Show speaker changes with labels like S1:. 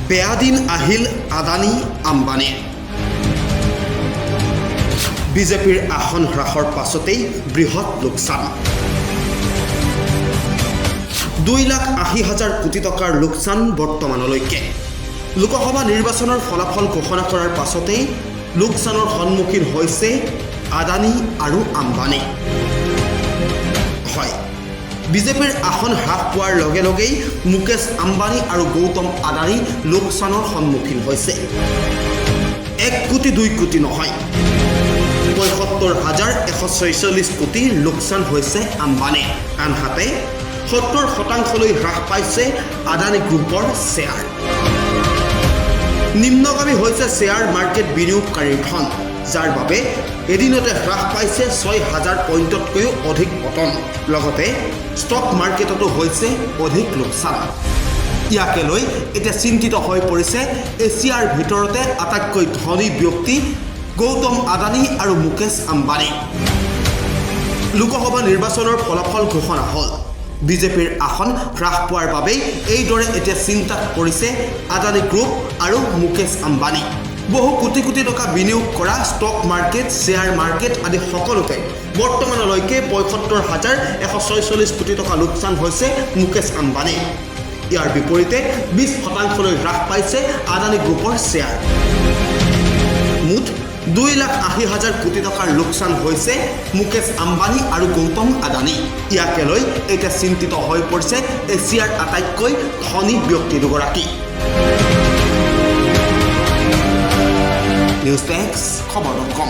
S1: বেয়া দিন আহিল আদানী আম্বানীৰ। বিজেপিৰ আসন হ্ৰাসৰ পাছতেই বৃহৎ লোকচান। 2,80,000 কোটি টকাৰ লোকচান বৰ্তমানলৈকে। লোকসভা নিৰ্বাচনৰ ফলাফল ঘোষণা কৰাৰ পাছতেই লোকচানৰ সন্মুখীন হৈছে আদানী আৰু আম্বানী। হয়, বিজেপিৰ আসন হ্ৰাস পোৱাৰ লগে লগেই মুকেশ আম্বানী আৰু গৌতম আদানী লোকচানৰ সন্মুখীন হৈছে। 1 কোটি 2 কোটি নহয়, ৭৫,১৪৬ কোটিৰ লোকচান হৈছে আম্বানী। আনহাতে ৭০% হ্ৰাস পাইছে আদানী গ্ৰুপৰ শ্বেয়াৰ। নিম্নগামী হৈছে শ্বেয়াৰ মাৰ্কেট বিনিয়োগকাৰীৰ ধন, যাৰ বাবে এদিনতে হ্ৰাস পাইছে ৬,০০০ পইণ্টতকৈও অধিক পতন। লগতে ষ্টক মাৰ্কেটতো হৈছে অধিক লোকচান। ইয়াকে লৈ এতিয়া চিন্তিত হৈ পৰিছে এছিয়াৰ ভিতৰতে আটাইতকৈ ধনী ব্যক্তি গৌতম আদানী আৰু মুকেশ আম্বানী। লোকসভা নিৰ্বাচনৰ ফলাফল ঘোষণা হ'ল। বিজেপিৰ আসন হ্ৰাস পোৱাৰ বাবেই এইদৰে এতিয়া চিন্তাত পৰিছে আদানী গ্ৰুপ আৰু মুকেশ আম্বানী। বহু কোটি কোটি টকা বিনিয়োগ কৰা ষ্টক মাৰ্কেট, শ্বেয়াৰ মাৰ্কেট আদি সকলোতে বৰ্তমানলৈকে ৭৫,১৪৬ কোটি টকা লোকচান হৈছে মুকেশ আম্বানী। ইয়াৰ বিপৰীতে 20% হ্ৰাস পাইছে আদানী গ্ৰুপৰ শ্বেয়াৰ। মুঠ 2,80,000 কোটি টকাৰ লোকচান হৈছে মুকেশ আম্বানী আৰু গৌতম আদানী। ইয়াকে লৈ এতিয়া চিন্তিত হৈ পৰিছে এছিয়াৰ আটাইতকৈ ধনী ব্যক্তি দুগৰাকী। News desk খবৰ.com।